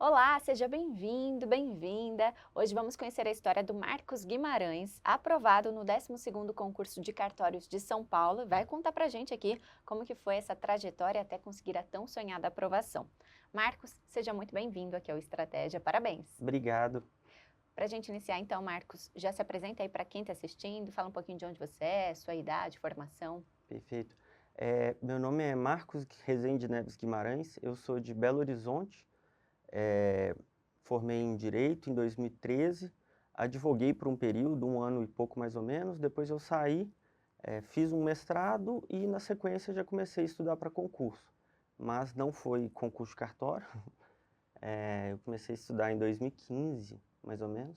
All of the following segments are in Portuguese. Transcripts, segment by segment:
Olá, seja bem-vindo, bem-vinda. Hoje vamos conhecer a história do Marcos Guimarães, aprovado no 12º concurso de cartórios de São Paulo. Vai contar pra gente aqui como que foi essa trajetória até conseguir a tão sonhada aprovação. Marcos, seja muito bem-vindo aqui ao Estratégia. Parabéns. Obrigado, Pra gente iniciar então, Marcos, já se apresenta aí para quem está assistindo, fala um pouquinho de onde você é, sua idade, formação. perfeito. Meu nome é Marcos Rezende Neves Guimarães, eu sou de Belo Horizonte, formei em Direito em 2013, advoguei por um período, um ano e pouco mais ou menos, depois eu saí, fiz um mestrado e na sequência já comecei a estudar para concurso, mas não foi concurso de cartório, eu comecei a estudar em 2015, mais ou menos,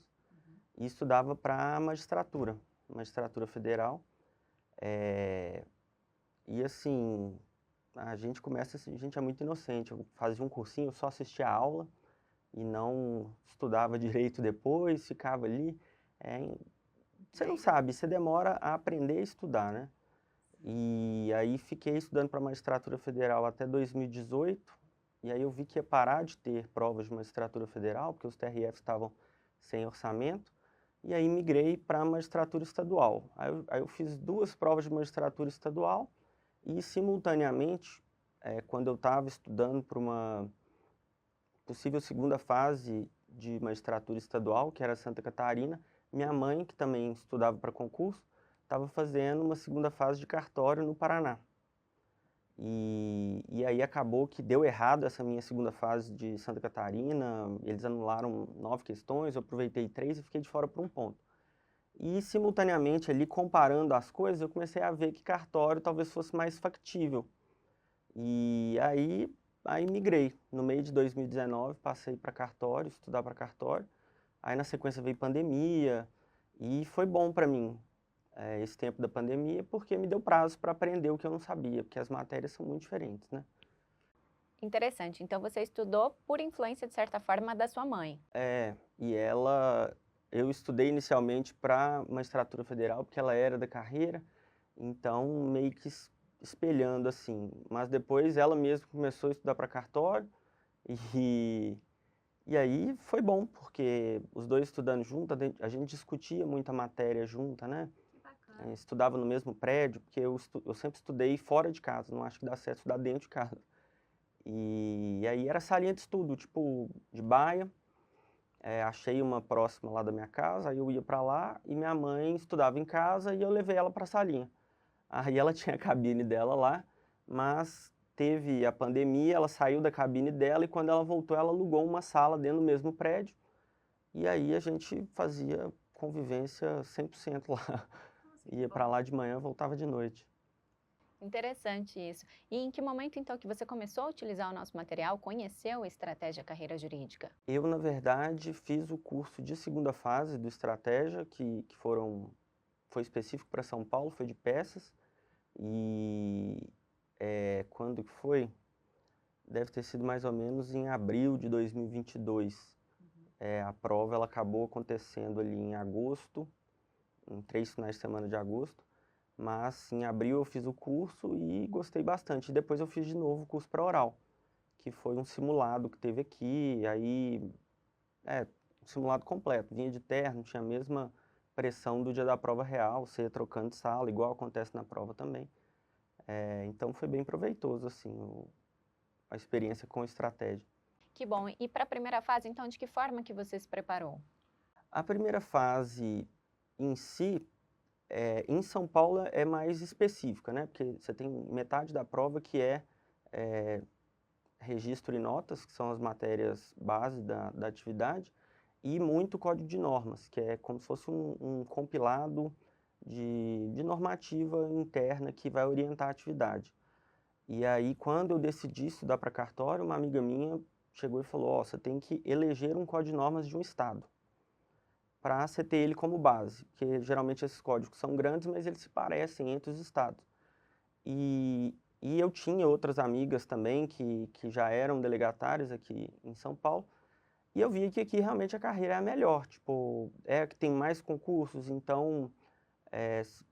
e estudava para magistratura federal. E assim, a gente começa assim, a gente é muito inocente. Eu fazia um cursinho, eu só assistia a aula e não estudava direito depois, ficava ali. É, você não sabe, você demora a aprender a estudar, né? E aí fiquei estudando para magistratura federal até 2018, e aí eu vi que ia parar de ter provas de magistratura federal, porque os TRFs estavam sem orçamento, e aí migrei para a magistratura estadual. Aí eu fiz 2 provas de magistratura estadual, e simultaneamente, quando eu estava estudando para uma possível segunda fase de magistratura estadual, que era Santa Catarina, minha mãe, que também estudava para concurso, estava fazendo uma segunda fase de cartório no Paraná. E aí acabou que deu errado essa minha segunda fase de Santa Catarina, eles anularam 9 questões, eu aproveitei 3 e fiquei de fora por um ponto. E simultaneamente ali, comparando as coisas, eu comecei a ver que cartório talvez fosse mais factível. E aí migrei. No meio de 2019, passei para cartório, estudar para cartório. Aí na sequência veio pandemia e foi bom para mim, esse tempo da pandemia, porque me deu prazo para aprender o que eu não sabia, porque as matérias são muito diferentes, né? Interessante, então você estudou por influência, de certa forma, da sua mãe. Eu estudei inicialmente para magistratura federal, porque ela era da carreira, então meio que espelhando assim. Mas depois ela mesma começou a estudar para cartório e E aí foi bom, porque os dois estudando junto, a gente discutia muita matéria junta, né? Que bacana. Estudava no mesmo prédio, porque eu sempre estudei fora de casa, não acho que dá certo estudar dentro de casa. E aí era salinha de estudo, tipo, de baia, achei uma próxima lá da minha casa, aí eu ia pra lá, e minha mãe estudava em casa e eu levei ela pra salinha. Aí ela tinha a cabine dela lá, mas teve a pandemia, ela saiu da cabine dela e quando ela voltou, ela alugou uma sala dentro do mesmo prédio. E aí a gente fazia convivência 100% lá. Nossa, que Ia para bom. lá de manhã, voltava de noite. Interessante isso. E em que momento, então, que você começou a utilizar o nosso material, conheceu a Estratégia Carreira Jurídica? Eu, na verdade, fiz o curso de segunda fase do Estratégia, que foi específico para São Paulo, foi de peças. E quando que foi? Deve ter sido mais ou menos em abril de 2022. A prova ela acabou acontecendo ali em agosto, em 3 finais de semana de agosto. Mas em abril eu fiz o curso e gostei bastante. Depois eu fiz de novo o curso para oral, que foi um simulado que teve aqui, um simulado completo. Vinha de terno, tinha a mesma pressão do dia da prova real, você ia trocando de sala, igual acontece na prova também. Então foi bem proveitoso, assim, a experiência com estratégia. Que bom. E para a primeira fase, então, de que forma que você se preparou? A primeira fase em si, em São Paulo é mais específica, né? Porque você tem metade da prova que é registro e notas, que são as matérias base da atividade, e muito código de normas, que é como se fosse um compilado de normativa interna que vai orientar a atividade. E aí, quando eu decidi estudar para cartório, uma amiga minha chegou e falou, ó, você tem que eleger um código de normas de um estado, para você ter ele como base, porque geralmente esses códigos são grandes, mas eles se parecem entre os estados. E eu tinha outras amigas também que já eram delegatárias aqui em São Paulo, e eu via que aqui realmente a carreira é a melhor, tipo, é a que tem mais concursos, então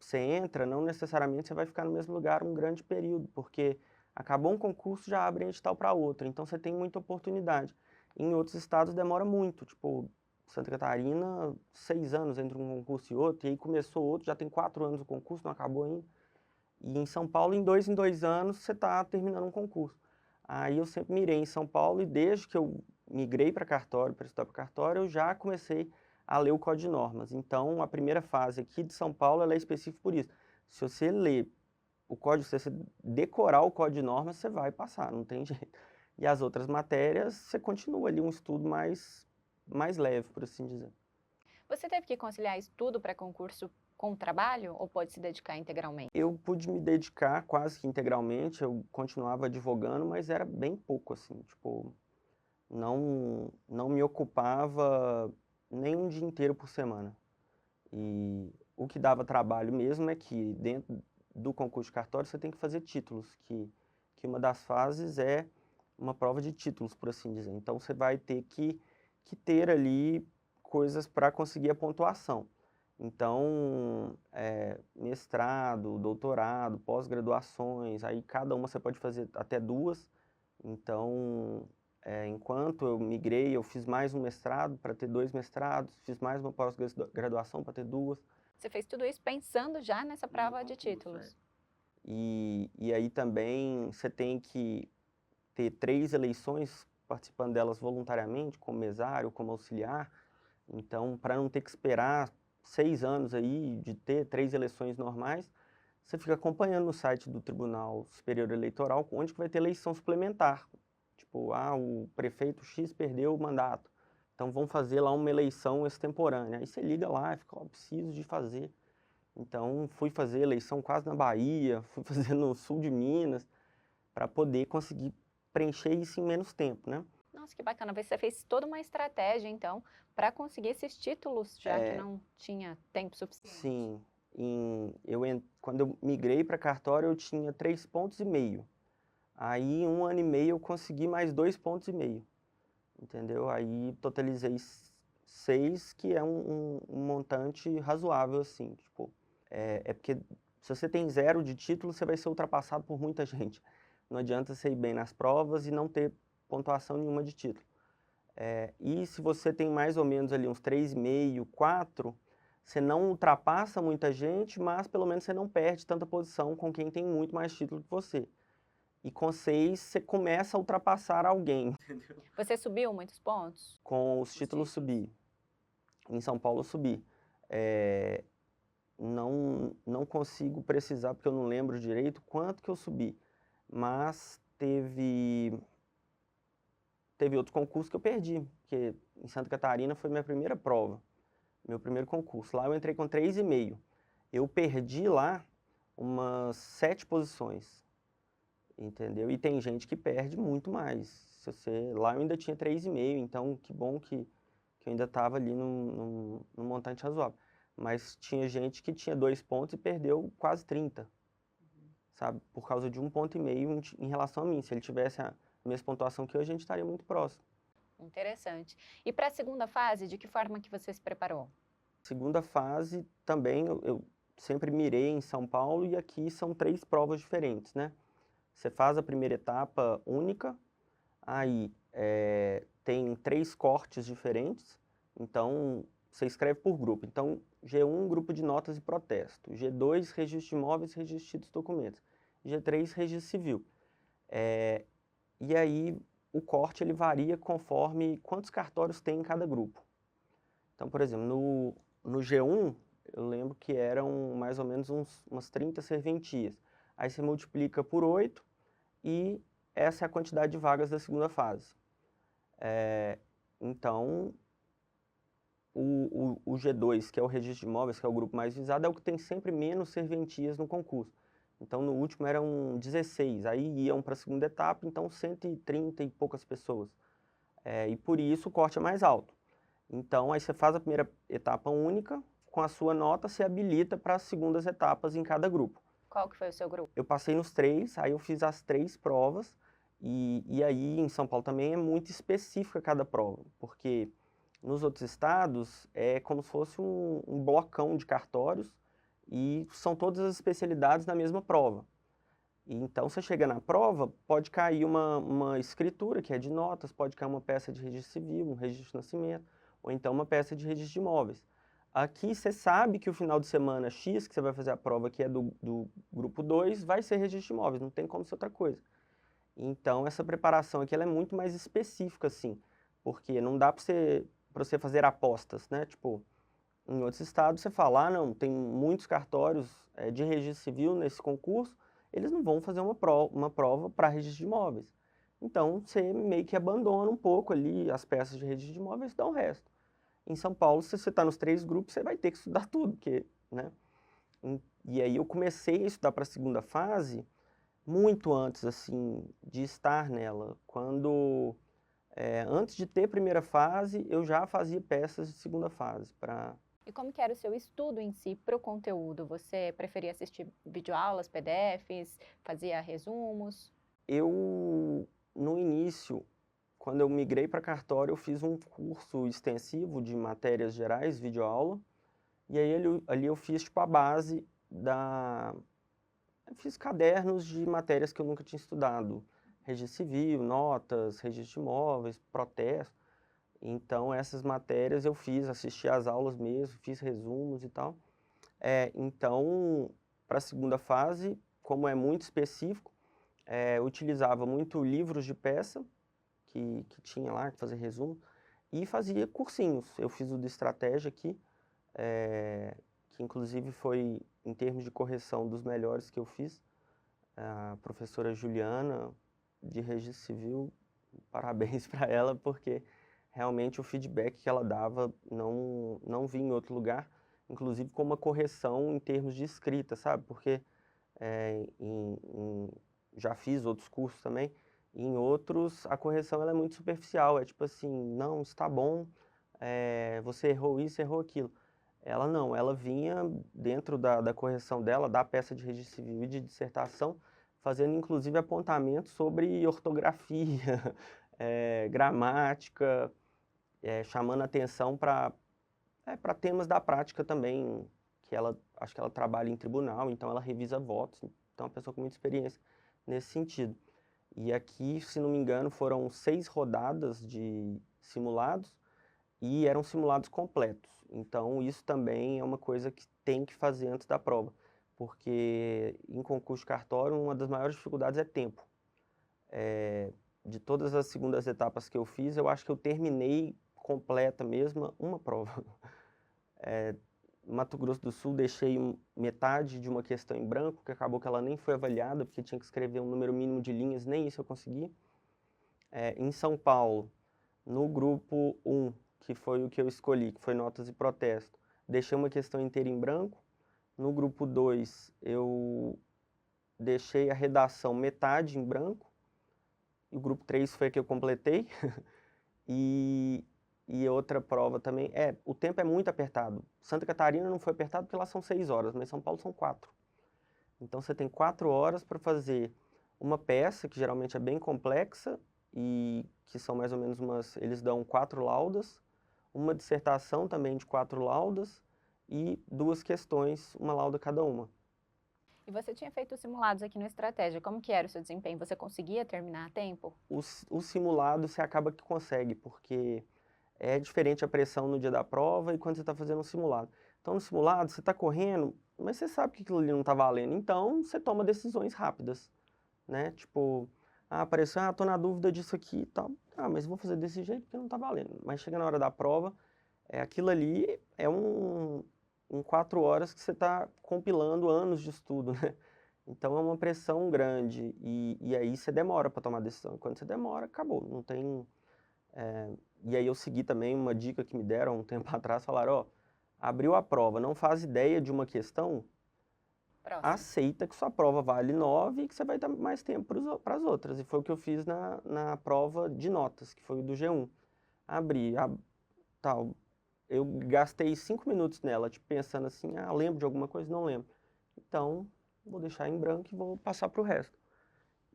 você entra, não necessariamente você vai ficar no mesmo lugar um grande período, porque acabou um concurso, já abre edital para outro, então você tem muita oportunidade. Em outros estados demora muito, tipo, Santa Catarina, 6 anos entre um concurso e outro, e aí começou outro, já tem 4 anos o concurso, não acabou ainda. E em São Paulo, em 2 anos, você está terminando um concurso. Aí eu sempre mirei em São Paulo e desde que eu migrei para cartório, para estudar para cartório, eu já comecei a ler o Código de Normas. Então, a primeira fase aqui de São Paulo, ela é específica por isso. Se você ler o código, se você decorar o Código de Normas, você vai passar, não tem jeito. E as outras matérias, você continua ali um estudo mais leve, por assim dizer. Você teve que conciliar estudo para concurso com o trabalho ou pode se dedicar integralmente? Eu pude me dedicar quase que integralmente, eu continuava advogando, mas era bem pouco, assim, tipo, não me ocupava nem um dia inteiro por semana. E o que dava trabalho mesmo é que dentro do concurso de cartório você tem que fazer títulos, que uma das fases é uma prova de títulos, por assim dizer. Então você vai ter que ter ali coisas para conseguir a pontuação. Então, mestrado, doutorado, pós-graduações, aí cada uma você pode fazer até 2. Então, enquanto eu migrei, eu fiz mais um mestrado para ter 2 mestrados, fiz mais uma pós-graduação para ter 2. Você fez tudo isso pensando já nessa prova de títulos? E aí também você tem que ter 3 eleições, participando delas voluntariamente, como mesário, como auxiliar. Então, para não ter que esperar 6 anos aí de ter 3 eleições normais, você fica acompanhando no site do Tribunal Superior Eleitoral, onde que vai ter eleição suplementar. Tipo, o prefeito X perdeu o mandato, então vão fazer lá uma eleição extemporânea. Aí você liga lá e fica, preciso de fazer. Então, fui fazer eleição quase na Bahia, fui fazer no sul de Minas, para poder conseguir preencher isso em menos tempo, né? Nossa, que bacana. Você fez toda uma estratégia, então, para conseguir esses títulos, já que não tinha tempo suficiente. Sim, quando eu migrei para cartório eu tinha 3,5 pontos. Aí em 1 ano e meio eu consegui mais 2,5 pontos, entendeu? Aí totalizei 6, que é um montante razoável, assim, tipo, é porque se você tem 0 de título, você vai ser ultrapassado por muita gente. Não adianta você ir bem nas provas e não ter pontuação nenhuma de título. E se você tem mais ou menos ali uns 3,5, 4, você não ultrapassa muita gente, mas pelo menos você não perde tanta posição com quem tem muito mais título que você. E com 6, você começa a ultrapassar alguém. Você subiu muitos pontos? Com os títulos subi. Em São Paulo eu subi. Não consigo precisar, porque eu não lembro direito quanto que eu subi. Mas teve outro concurso que eu perdi, porque em Santa Catarina foi minha primeira prova, meu primeiro concurso. Lá eu entrei com 3,5. Eu perdi lá umas 7 posições, entendeu? E tem gente que perde muito mais. Lá eu ainda tinha 3,5, então que bom que eu ainda estava ali num montante razoável. Mas tinha gente que tinha 2 pontos e perdeu quase 30, sabe? Por causa de 1,5 ponto em relação a mim. Se ele tivesse a mesma pontuação que eu, a gente estaria muito próximo. Interessante. E para a segunda fase, de que forma que você se preparou? Segunda fase, também eu sempre mirei em São Paulo e aqui são 3 provas diferentes, né? Você faz a primeira etapa única, aí tem 3 cortes diferentes, então você escreve por grupo. Então, G1, grupo de notas e protesto. G2, registro de imóveis, registro de documentos. G3, registro civil. E aí, o corte ele varia conforme quantos cartórios tem em cada grupo. Então, por exemplo, no G1, eu lembro que eram mais ou menos umas 30 serventias. Aí você multiplica por 8 e essa é a quantidade de vagas da segunda fase. Então, o G2, que é o registro de imóveis, que é o grupo mais visado, é o que tem sempre menos serventias no concurso. Então, no último eram 16, aí iam para a segunda etapa, então 130 e poucas pessoas. E por isso o corte é mais alto. Então, aí você faz a primeira etapa única, com a sua nota se habilita para as segundas etapas em cada grupo. Qual que foi o seu grupo? Eu passei nos 3, aí eu fiz as 3 provas, e aí em São Paulo também é muito específica cada prova, porque nos outros estados é como se fosse um blocão de cartórios, e são todas as especialidades na mesma prova. E então, você chega na prova, pode cair uma escritura, que é de notas, pode cair uma peça de registro civil, um registro de nascimento, ou então uma peça de registro de imóveis. Aqui, você sabe que o final de semana X, que você vai fazer a prova, que é do grupo 2, vai ser registro de imóveis, não tem como ser outra coisa. Então, essa preparação aqui ela é muito mais específica, assim, porque não dá para você fazer apostas, né? Tipo, em outros estados você fala, ah, não, tem muitos cartórios de registro civil nesse concurso, eles não vão fazer uma prova para registro de imóveis. Então, você meio que abandona um pouco ali as peças de registro de imóveis e dá o resto. Em São Paulo, se você está nos 3 grupos, você vai ter que estudar tudo, porque, né? E aí eu comecei a estudar para a segunda fase muito antes, assim, de estar nela. Antes de ter a primeira fase, eu já fazia peças de segunda fase. E como que era o seu estudo em si para o conteúdo? Você preferia assistir videoaulas, PDFs, fazia resumos? No início, quando eu migrei para cartório, eu fiz um curso extensivo de matérias gerais, videoaula, e aí ali eu fiz tipo a base eu fiz cadernos de matérias que eu nunca tinha estudado. Registro civil, notas, registro de imóveis, protesto. Então, essas matérias eu fiz, assisti às aulas mesmo, fiz resumos e tal. Então, para a segunda fase, como é muito específico, eu utilizava muito livros de peça, que tinha lá, que fazia resumo, e fazia cursinhos. Eu fiz o de estratégia aqui, que inclusive foi, em termos de correção, dos melhores que eu fiz. A professora Juliana, de Registro Civil, parabéns para ela, porque realmente o feedback que ela dava não vi em outro lugar, inclusive com uma correção em termos de escrita, sabe? Porque já fiz outros cursos também, e em outros a correção ela é muito superficial, é tipo assim, não, está bom, você errou isso, errou aquilo. Ela não, ela vinha dentro da correção dela, da peça de registro civil e de dissertação, fazendo inclusive apontamentos sobre ortografia, gramática, chamando atenção para temas da prática também, acho que ela trabalha em tribunal, então ela revisa votos, então é uma pessoa com muita experiência nesse sentido. E aqui, se não me engano, foram 6 rodadas de simulados e eram simulados completos. Então, isso também é uma coisa que tem que fazer antes da prova, porque em concurso de cartório, uma das maiores dificuldades é tempo. De todas as segundas etapas que eu fiz, eu acho que eu terminei completa mesmo uma prova. Mato Grosso do Sul, deixei metade de uma questão em branco, que acabou que ela nem foi avaliada, porque tinha que escrever um número mínimo de linhas, nem isso eu consegui. Em São Paulo, no grupo 1, que foi o que eu escolhi, que foi notas e protesto, deixei uma questão inteira em branco. No grupo 2, eu deixei a redação metade em branco. E o grupo 3 foi a que eu completei. E outra prova também, o tempo é muito apertado. Santa Catarina não foi apertado porque lá são 6 horas, mas São Paulo são 4. Então você tem 4 horas para fazer uma peça, que geralmente é bem complexa, e que são mais ou menos eles dão 4 laudas, uma dissertação também de 4 laudas, e 2 questões, uma lauda cada uma. E você tinha feito os simulados aqui no Estratégia, como que era o seu desempenho? Você conseguia terminar a tempo? O simulado você acaba que consegue, porque é diferente a pressão no dia da prova e quando você está fazendo um simulado. Então, no simulado, você está correndo, mas você sabe que aquilo ali não está valendo, então você toma decisões rápidas, né? Tipo, apareceu, tô na dúvida disso aqui e tal. Mas vou fazer desse jeito porque não está valendo. Mas chega na hora da prova, aquilo ali é em 4 horas que você está compilando anos de estudo, né? Então é uma pressão grande e aí você demora para tomar decisão. Quando você demora, acabou, não tem... E aí eu segui também uma dica que me deram um tempo atrás, falaram, abriu a prova, não faz ideia de uma questão, Próximo. aceita que sua prova vale 9 e que você vai dar mais tempo para as outras. E foi o que eu fiz na prova de notas, que foi o do G1. Abri, tal, eu gastei 5 minutos nela, tipo, pensando assim, lembro de alguma coisa? Não lembro. Então, vou deixar em branco e vou passar para o resto.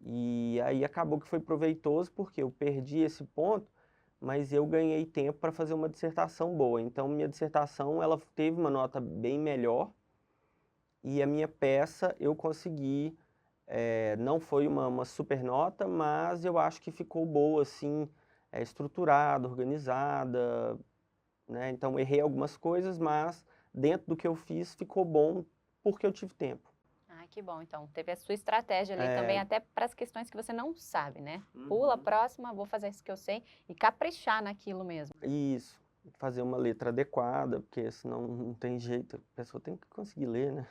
E aí acabou que foi proveitoso, porque eu perdi esse ponto, mas eu ganhei tempo para fazer uma dissertação boa. Então, minha dissertação, ela teve uma nota bem melhor, e a minha peça, eu consegui Não foi uma super nota, mas eu acho que ficou boa, assim, estruturada, organizada, né? Então errei algumas coisas, mas dentro do que eu fiz ficou bom porque eu tive tempo. Ah, que bom. Então, teve a sua estratégia ali também, É, até para as questões que você não sabe, né? Pula a uhum. próxima, vou fazer isso que eu sei e caprichar naquilo mesmo. Isso, fazer uma letra adequada, porque senão não tem jeito, a pessoa tem que conseguir ler, né?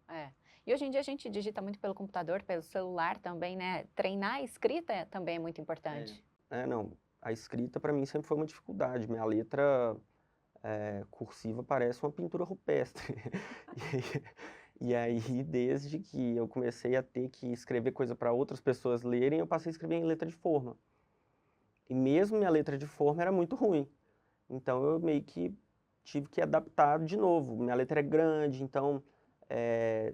É. E hoje em dia a gente digita muito pelo computador, pelo celular também, né? Treinar a escrita também é muito É. importante. Não, a escrita para mim sempre foi uma dificuldade, minha letra cursiva parece uma pintura rupestre. E aí, desde que eu comecei a ter que escrever coisa para outras pessoas lerem, eu passei a escrever em letra de forma. E mesmo minha letra de forma era muito ruim. Então eu meio que tive que adaptar de novo. Minha letra é grande, então eh,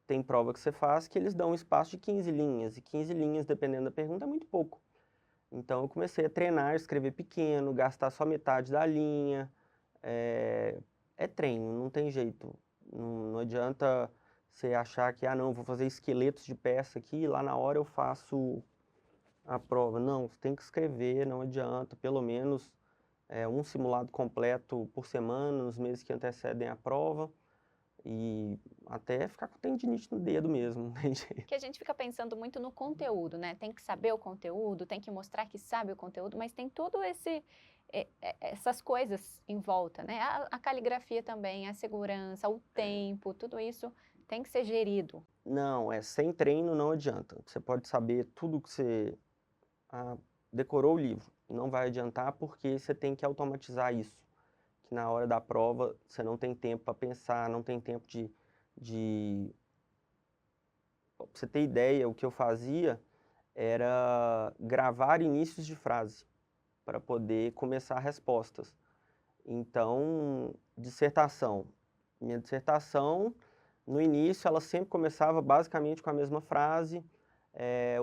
tem prova que você faz que eles dão um espaço de 15 linhas, e 15 linhas, dependendo da pergunta, é muito pouco. Então eu comecei a treinar, escrever pequeno, gastar só metade da linha. É, é treino, não tem jeito. Não adianta você achar que, não, vou fazer esqueletos de peça aqui e lá na hora eu faço a prova. Não, você tem que escrever, não adianta, pelo menos um simulado completo por semana, nos meses que antecedem a prova, e até ficar com tendinite no dedo mesmo, não tem jeito. Que a gente fica pensando muito no conteúdo, né? Tem que saber o conteúdo, tem que mostrar que sabe o conteúdo, mas tem tudo essas coisas em volta, né? A caligrafia também, a segurança, o tempo, tudo isso tem que ser gerido. Não, sem treino não adianta. Você pode saber tudo que você decorou o livro, não vai adiantar porque você tem que automatizar isso, que na hora da prova você não tem tempo para pensar, não tem tempo de... Pra você ter ideia, o que eu fazia era gravar inícios de frase para poder começar respostas. Então, dissertação. Minha dissertação, no início, ela sempre começava basicamente com a mesma frase,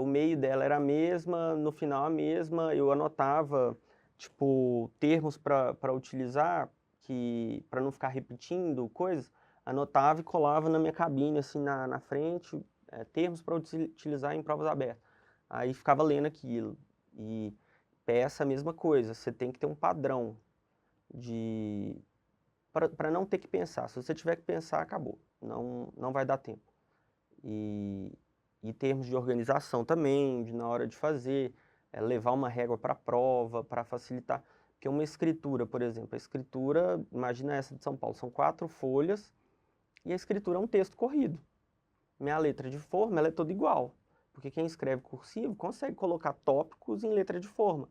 o meio dela era a mesma, no final a mesma, eu anotava, tipo, termos para utilizar, que para não ficar repetindo coisas, anotava e colava na minha cabine, assim, na frente, termos para utilizar em provas abertas. Aí ficava lendo aquilo. E peça a mesma coisa, você tem que ter um padrão de para não ter que pensar. Se você tiver que pensar, acabou. Não vai dar tempo. E em termos de organização também, na hora de fazer, levar uma régua para a prova, para facilitar. Porque uma escritura, por exemplo, a escritura, imagina essa de São Paulo, são 4 folhas e a escritura é um texto corrido. Minha letra de forma, ela é toda igual. Porque quem escreve cursivo consegue colocar tópicos em letra de forma.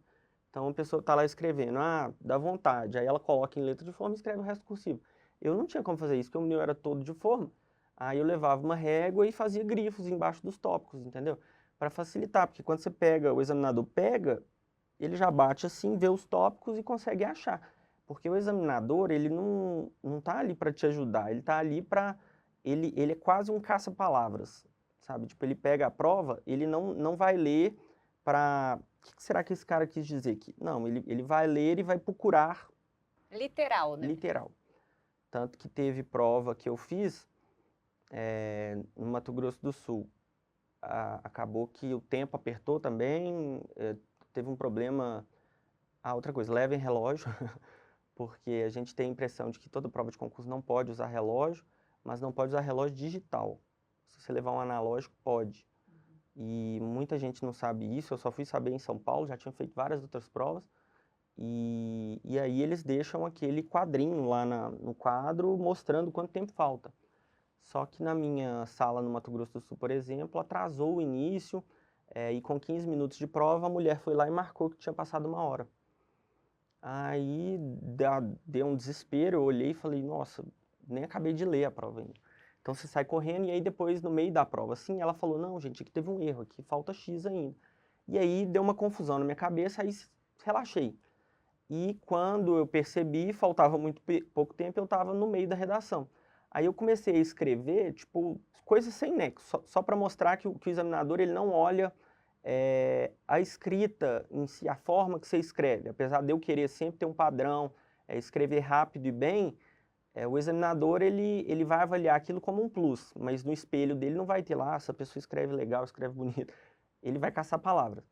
Então a pessoa está lá escrevendo, dá vontade, aí ela coloca em letra de forma e escreve o resto cursivo. Eu não tinha como fazer isso, porque o meu era todo de forma. Aí eu levava uma régua e fazia grifos embaixo dos tópicos, entendeu? Para facilitar, porque quando você pega, o examinador pega, ele já bate assim, vê os tópicos e consegue achar. Porque o examinador, ele não tá ali para te ajudar, ele tá ali para... Ele é quase um caça-palavras, sabe? Tipo, ele pega a prova, ele não vai ler para... O que será que esse cara quis dizer aqui? Não, ele vai ler e vai procurar Literal, né? literal. Tanto que teve prova que eu fiz no Mato Grosso do Sul. Acabou que o tempo apertou também, teve um problema... outra coisa, levem relógio, porque a gente tem a impressão de que toda prova de concurso não pode usar relógio, mas não pode usar relógio digital. Se você levar um analógico, pode. E muita gente não sabe isso, eu só fui saber em São Paulo, já tinha feito várias outras provas, e aí eles deixam aquele quadrinho lá no quadro mostrando quanto tempo falta. Só que na minha sala no Mato Grosso do Sul, por exemplo, atrasou o início, e com 15 minutos de prova a mulher foi lá e marcou que tinha passado 1 hora. Aí deu um desespero, eu olhei e falei, nossa, nem acabei de ler a prova ainda. Então você sai correndo e aí depois, no meio da prova, assim, ela falou, não, gente, aqui teve um erro, aqui falta X ainda. E aí deu uma confusão na minha cabeça, aí relaxei. E quando eu percebi, faltava muito pouco tempo, eu estava no meio da redação. Aí eu comecei a escrever, tipo, coisas sem nexo, só para mostrar que o examinador ele não olha a escrita em si, a forma que você escreve. Apesar de eu querer sempre ter um padrão, escrever rápido e bem, O examinador, ele vai avaliar aquilo como um plus, mas no espelho dele não vai ter lá, essa pessoa escreve legal, escreve bonito. Ele vai caçar palavras.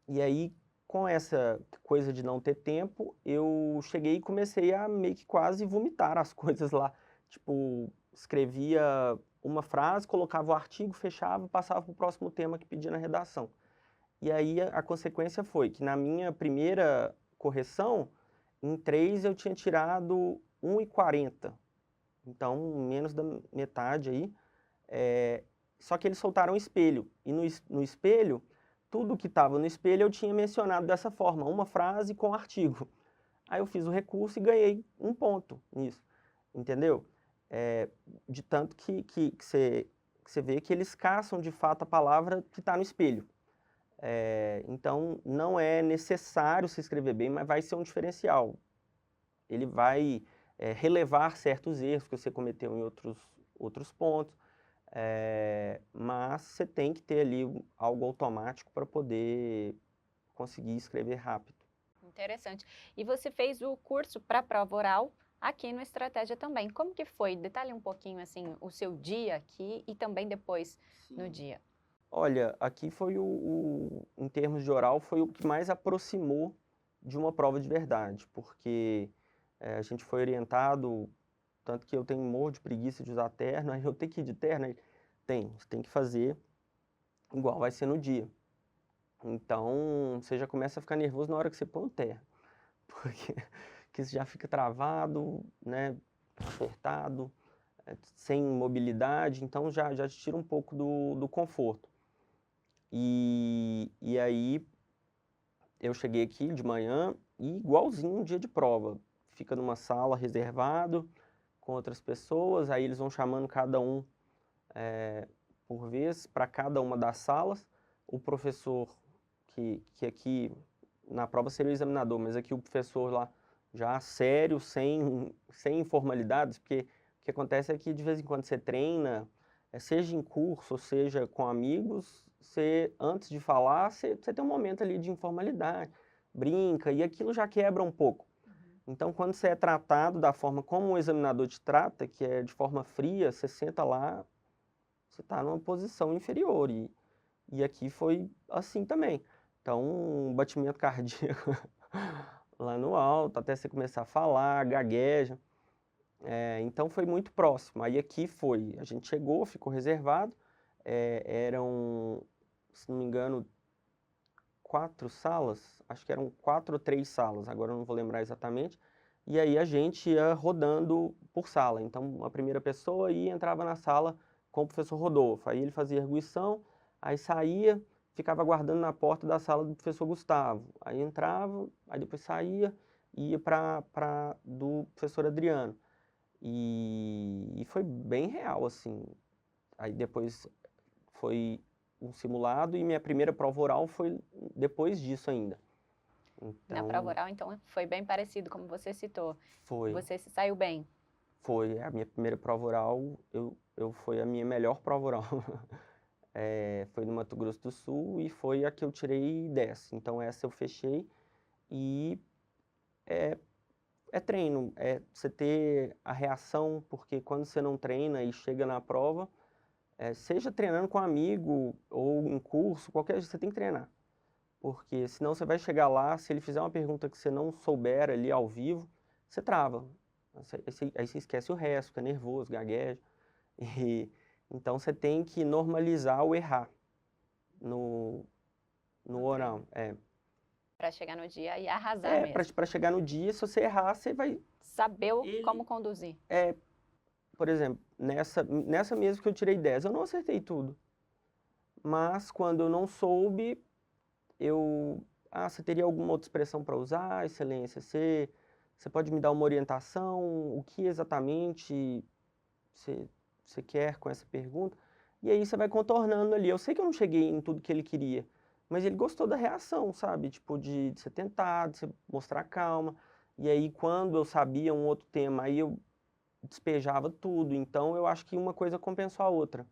E aí, com essa coisa de não ter tempo, eu cheguei e comecei a meio que quase vomitar as coisas lá. Tipo, escrevia uma frase, colocava o artigo, fechava, passava para o próximo tema que pedia na redação. E aí a consequência foi que na minha primeira correção, em 3 eu tinha tirado 1,40. Então, menos da metade aí. Só que eles soltaram o espelho. E no espelho, tudo que estava no espelho eu tinha mencionado dessa forma, uma frase com artigo. Aí eu fiz o recurso e ganhei 1 ponto nisso, entendeu? De tanto que você vê que eles caçam de fato a palavra que está no espelho. Então, não é necessário se escrever bem, mas vai ser um diferencial. Ele vai relevar certos erros que você cometeu em outros pontos, mas você tem que ter ali algo automático para poder conseguir escrever rápido. Interessante. E você fez o curso para prova oral aqui no Estratégia também. Como que foi? Detalhe um pouquinho assim o seu dia aqui e também depois no dia. Olha, aqui foi em termos de oral, foi o que mais aproximou de uma prova de verdade, porque a gente foi orientado, tanto que eu tenho um morro de preguiça de usar terno, aí eu tenho que ir de terno, aí você tem que fazer igual vai ser no dia. Então, você já começa a ficar nervoso na hora que você põe o terno, porque você já fica travado, né, apertado, sem mobilidade, então já te tira um pouco do conforto. E aí, eu cheguei aqui de manhã e igualzinho um dia de prova. Fica numa sala reservado com outras pessoas, aí eles vão chamando cada um por vez para cada uma das salas. O professor, que aqui na prova seria o examinador, mas aqui o professor lá já sério, sem informalidades, porque o que acontece é que de vez em quando você treina, seja em curso, ou seja com amigos, você, antes de falar, você tem um momento ali de informalidade, brinca, e aquilo já quebra um pouco. Então, quando você é tratado da forma como o examinador te trata, que é de forma fria, você senta lá, você está numa posição inferior, e aqui foi assim também. Então, um batimento cardíaco lá no alto, até você começar a falar, gagueja. Então foi muito próximo. Aí aqui a gente chegou, ficou reservado, eram, se não me engano, 4 salas, acho que eram 4 ou 3 salas, agora eu não vou lembrar exatamente, e aí a gente ia rodando por sala. Então a primeira pessoa ia e entrava na sala com o professor Rodolfo, aí ele fazia arguição, aí saía, ficava aguardando na porta da sala do professor Gustavo, aí entrava, aí depois saía e ia para do professor Adriano. E foi bem real, assim. Aí depois foi um simulado e minha primeira prova oral foi depois disso ainda. Na prova Então, oral, então, foi bem parecido, como você citou. foi, Você se saiu bem. foi a minha primeira prova oral, foi a minha melhor prova oral. Foi no Mato Grosso do Sul e foi a que eu tirei 10. Então essa eu fechei e é treino, é você ter a reação, porque quando você não treina e chega na prova, seja treinando com um amigo ou em curso, qualquer você tem que treinar. Porque senão você vai chegar lá, se ele fizer uma pergunta que você não souber ali ao vivo, você trava. Aí você esquece o resto, fica nervoso, gagueja. E, então você tem que normalizar o errar no oral. Para chegar no dia e arrasar mesmo. Para chegar no dia, se você errar, você vai... Saber como conduzir. Por exemplo, nessa mesmo que eu tirei 10, eu não acertei tudo. Mas quando eu não soube, você teria alguma outra expressão para usar, excelência? Você pode me dar uma orientação? O que exatamente você quer com essa pergunta? E aí você vai contornando ali. Eu sei que eu não cheguei em tudo que ele queria, mas ele gostou da reação, sabe? Tipo, de você tentar, de você mostrar calma. E aí, quando eu sabia um outro tema, aí eu despejava tudo. Então, eu acho que uma coisa compensou a outra.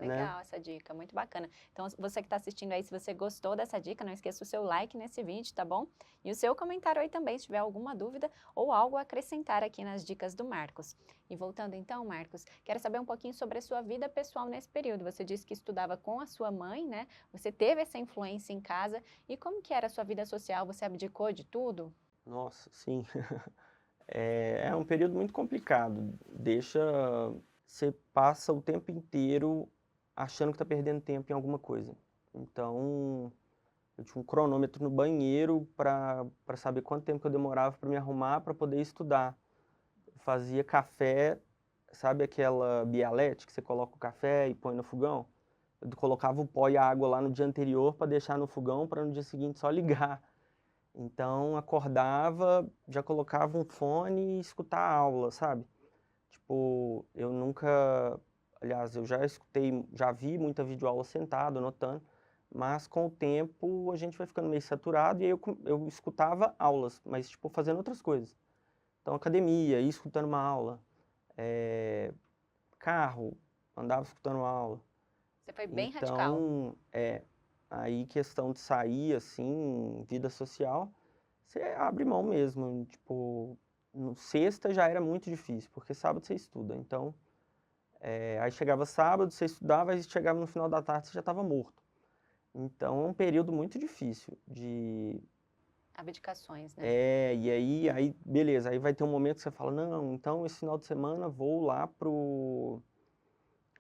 né? Legal essa dica, muito bacana. Então, você que está assistindo aí, se você gostou dessa dica, não esqueça o seu like nesse vídeo, tá bom? E o seu comentário aí também, se tiver alguma dúvida ou algo a acrescentar aqui nas dicas do Marcos. E voltando então, Marcos, quero saber um pouquinho sobre a sua vida pessoal nesse período. Você disse que estudava com a sua mãe, né? Você teve essa influência em casa. E como que era a sua vida social? Você abdicou de tudo? Nossa, sim. É um período muito complicado. Você passa o tempo inteiro achando que está perdendo tempo em alguma coisa. Então, eu tinha um cronômetro no banheiro para saber quanto tempo que eu demorava para me arrumar para poder estudar. Eu fazia café, sabe aquela bialete que você coloca o café e põe no fogão? Eu colocava o pó e a água lá no dia anterior para deixar no fogão para no dia seguinte só ligar. Então, acordava, já colocava um fone e escutar a aula, sabe? Tipo, eu nunca, aliás, eu já vi muita videoaula sentado, anotando, mas com o tempo a gente vai ficando meio saturado e aí eu escutava aulas, mas tipo, fazendo outras coisas. Então, academia, ia escutando uma aula, eh, carro, andava escutando uma aula. Você foi bem radical. Então, aí questão de sair, assim, vida social, você abre mão mesmo, tipo, no sexta já era muito difícil, porque sábado você estuda, então, aí chegava sábado, você estudava, aí chegava no final da tarde, você já estava morto. Então, é um período muito difícil de... Abdicações, né? E aí beleza, aí vai ter um momento que você fala, não, então esse final de semana vou lá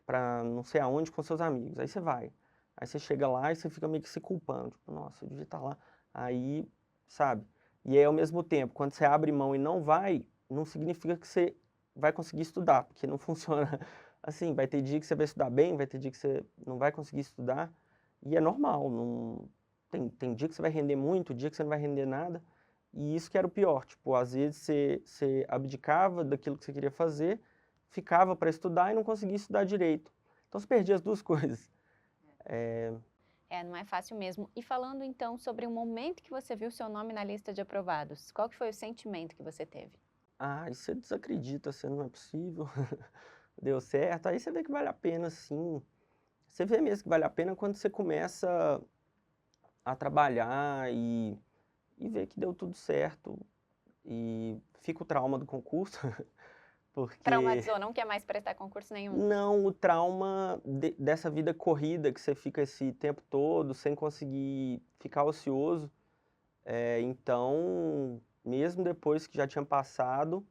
pra não sei aonde com seus amigos. Aí você vai. Aí você chega lá e você fica meio que se culpando. Tipo, nossa, eu devia estar lá. Aí, sabe? E aí, ao mesmo tempo, quando você abre mão e não vai, não significa que você vai conseguir estudar, porque não funciona assim. Vai ter dia que você vai estudar bem, vai ter dia que você não vai conseguir estudar. E é normal. Não... tem dia que você vai render muito, dia que você não vai render nada. E isso que era o pior. Tipo, às vezes você abdicava daquilo que você queria fazer, ficava para estudar e não conseguia estudar direito. Então você perdia as duas coisas. Não é fácil mesmo. E falando então sobre o momento que você viu seu nome na lista de aprovados, qual que foi o sentimento que você teve? Ah, e você desacredita, você não é possível, deu certo. Aí você vê que vale a pena, sim. Você vê mesmo que vale a pena quando você começa a trabalhar e vê que deu tudo certo. E fica o trauma do concurso, porque Traumatizou, não quer mais prestar concurso nenhum? não, o trauma dessa vida corrida que você fica esse tempo todo sem conseguir ficar ocioso. Então, mesmo depois que já tinha passado,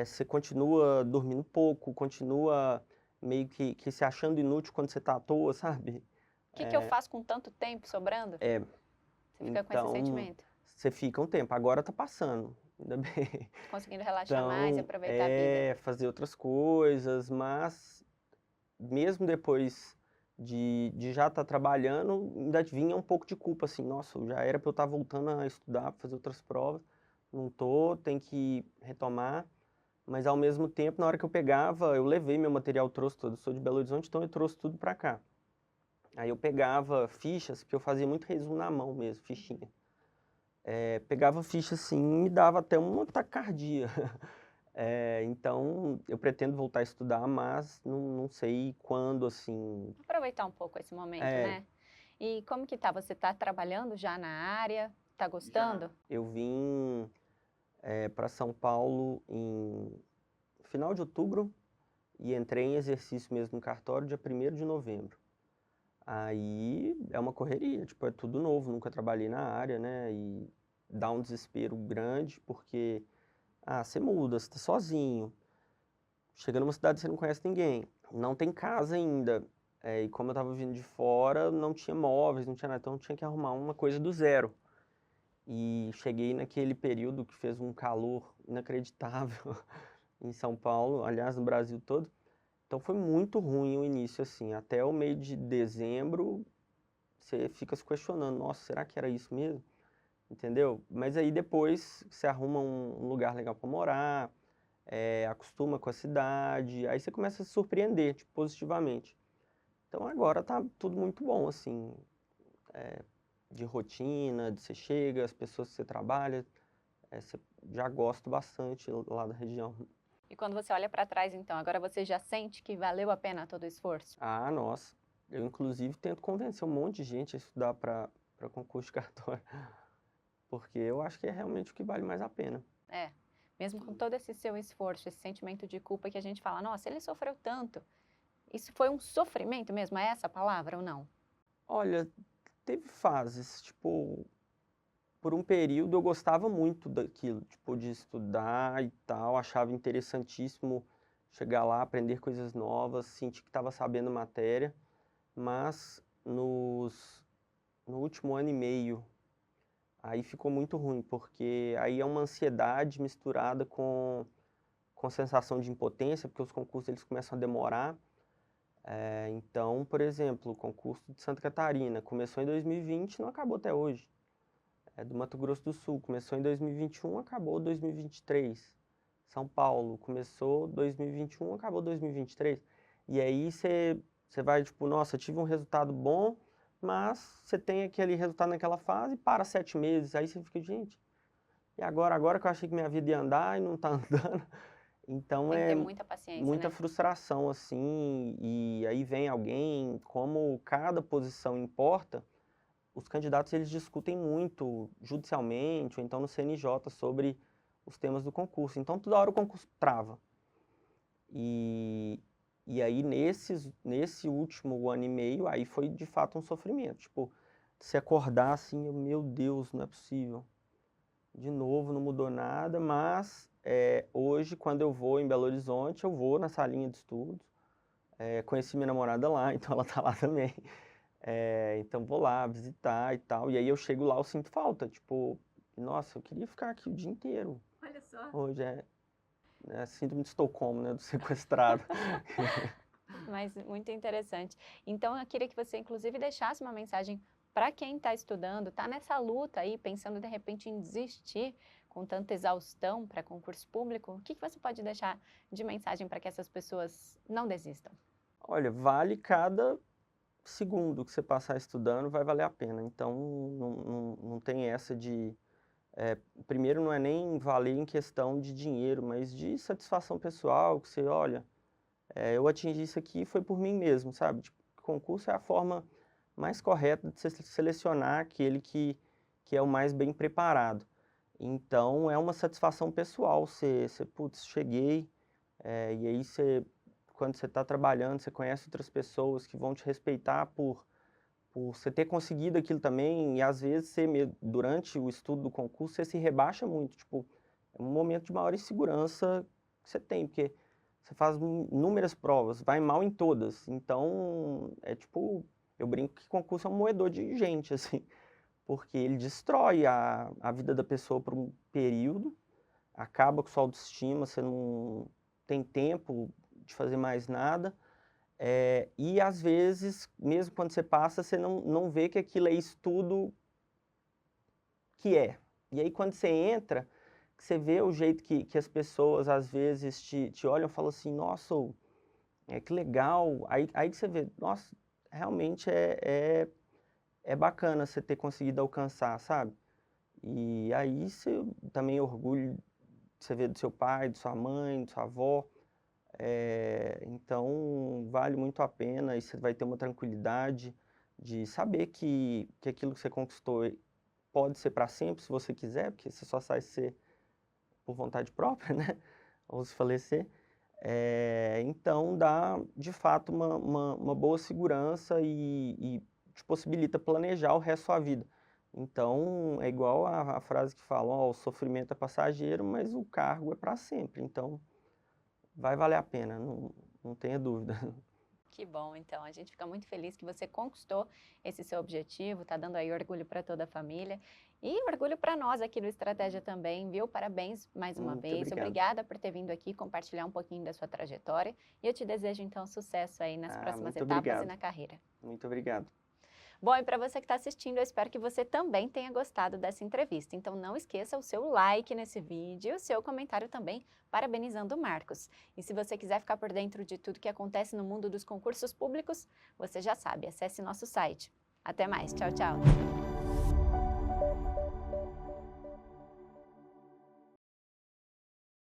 você continua dormindo pouco, continua meio que se achando inútil quando você tá à toa, sabe? O que que eu faço com tanto tempo sobrando? É, Você fica com esse então, sentimento, você fica um tempo, agora tá passando, ainda bem. conseguindo relaxar mais e Então, aproveitar a vida. fazer outras coisas, mas mesmo depois de já estar trabalhando, ainda vinha um pouco de culpa, assim, nossa, já era para eu estar voltando a estudar, fazer outras provas, não tô, tem que retomar, mas ao mesmo tempo, na hora que eu pegava, eu levei meu material, trouxe todo, eu sou de Belo Horizonte, então eu trouxe tudo para cá. Aí eu pegava fichas, porque eu fazia muito resumo na mão mesmo, fichinha. Pegava ficha assim, me dava até uma taquicardia. Então, eu pretendo voltar a estudar, mas não sei quando, assim. Aproveitar um pouco esse momento, É, né? E como que tá? Você tá trabalhando já na área? Tá já. gostando? Eu vim para São Paulo em final de outubro e entrei em exercício mesmo no cartório dia 1º de novembro. Aí é uma correria, tipo, é tudo novo, nunca trabalhei na área, né? E dá um desespero grande, porque, você muda, você tá sozinho, chega numa cidade que você não conhece ninguém, não tem casa ainda, e como eu tava vindo de fora, não tinha móveis, não tinha nada, então eu tinha que arrumar uma coisa do zero. E cheguei naquele período que fez um calor inacreditável em São Paulo, aliás, no Brasil todo. Então foi muito ruim o início, assim, até o meio de dezembro, você fica se questionando, nossa, será que era isso mesmo? Entendeu? Mas aí depois você arruma um lugar legal para morar, acostuma com a cidade, aí você começa a se surpreender, tipo, positivamente. Então agora tá tudo muito bom, assim, de rotina, de você chega, as pessoas que você trabalha, você já gosto bastante lá da região. E quando você olha para trás, então, agora você já sente que valeu a pena todo o esforço? Ah, nossa. Eu, inclusive, tento convencer um monte de gente a estudar para concurso de cartório, porque eu acho que é realmente o que vale mais a pena. É, mesmo com todo esse seu esforço, esse sentimento de culpa que a gente fala, nossa, ele sofreu tanto. Isso foi um sofrimento mesmo? É essa a palavra ou não? Olha, teve fases, tipo, por um período eu gostava muito daquilo, tipo, de estudar e tal, achava interessantíssimo chegar lá, aprender coisas novas, sentir que estava sabendo matéria, mas no último ano e meio, aí ficou muito ruim, porque aí é uma ansiedade misturada com sensação de impotência, porque os concursos eles começam a demorar. Então, por exemplo, o concurso de Santa Catarina começou em 2020 e não acabou até hoje. Do Mato Grosso do Sul começou em 2021, acabou 2023. São Paulo começou 2021, acabou 2023. E aí você vai tipo, nossa, tive um resultado bom, mas você tem aquele resultado naquela fase e para 7 meses. Aí você fica, gente, e agora? Agora que eu achei que minha vida ia andar e não tá andando. Então Tem que é ter muita paciência, muita né? frustração, assim, e aí vem alguém, como cada posição importa, os candidatos eles discutem muito judicialmente ou então no CNJ sobre os temas do concurso. Então toda hora o concurso trava. E, e aí nesse último ano e meio, aí foi de fato um sofrimento. Tipo, se acordar assim, meu Deus, não é possível. De novo, não mudou nada, mas hoje, quando eu vou em Belo Horizonte, eu vou na salinha de estudos. Conheci minha namorada lá, então ela tá lá também. Então vou lá visitar e tal. E aí eu chego lá, eu sinto falta. Tipo, nossa, eu queria ficar aqui o dia inteiro. Olha só. Hoje é síndrome de Estocolmo, né? Do sequestrado. Mas muito interessante. Então, eu queria que você, inclusive, deixasse uma mensagem para quem está estudando, está nessa luta aí, pensando de repente em desistir com tanta exaustão para concurso público. O que você pode deixar de mensagem para que essas pessoas não desistam? Olha, vale cada segundo que você passar estudando, vai valer a pena. Então, não tem essa de. Primeiro, não é nem valer em questão de dinheiro, mas de satisfação pessoal, que você olha. Eu atingi isso aqui foi por mim mesmo, sabe? Tipo, concurso é a forma mais correta de você selecionar aquele que é o mais bem preparado. Então, é uma satisfação pessoal. Putz, cheguei, e aí quando você está trabalhando, você conhece outras pessoas que vão te respeitar por você ter conseguido aquilo também, e às vezes durante o estudo do concurso, você se rebaixa muito. Tipo, é um momento de maior insegurança que você tem, porque você faz inúmeras provas, vai mal em todas. Então, é tipo, eu brinco que concurso é um moedor de gente, assim, porque ele destrói a vida da pessoa por um período, acaba com sua autoestima, você não tem tempo de fazer mais nada. E às vezes, mesmo quando você passa, você não vê que aquilo é isso tudo que é. E aí quando você entra, que você vê o jeito que as pessoas às vezes te olham e falam assim, nossa, que legal. Aí que você vê, nossa, realmente é bacana você ter conseguido alcançar, sabe? E aí você também orgulho, você vê do seu pai, de sua mãe, de sua avó. Então, vale muito a pena e você vai ter uma tranquilidade de saber que aquilo que você conquistou pode ser para sempre, se você quiser, porque você só sai ser por vontade própria, né? Ou se falecer. Então, dá, de fato, uma boa segurança e te possibilita planejar o resto da sua vida. Então, é igual a frase que fala, ó, o sofrimento é passageiro, mas o cargo é para sempre. Então, vai valer a pena, não tenha dúvida. Que bom, então. A gente fica muito feliz que você conquistou esse seu objetivo, tá dando aí orgulho para toda a família e orgulho para nós aqui do Estratégia também, viu? Parabéns mais uma Muito vez. obrigado. Obrigada por ter vindo aqui compartilhar um pouquinho da sua trajetória e eu te desejo então sucesso aí nas próximas Muito etapas e obrigado. na carreira. Muito obrigado. Bom, e para você que está assistindo, eu espero que você também tenha gostado dessa entrevista. Então não esqueça o seu like nesse vídeo e o seu comentário também, parabenizando o Marcos. E se você quiser ficar por dentro de tudo que acontece no mundo dos concursos públicos, você já sabe, acesse nosso site. Até mais, tchau, tchau!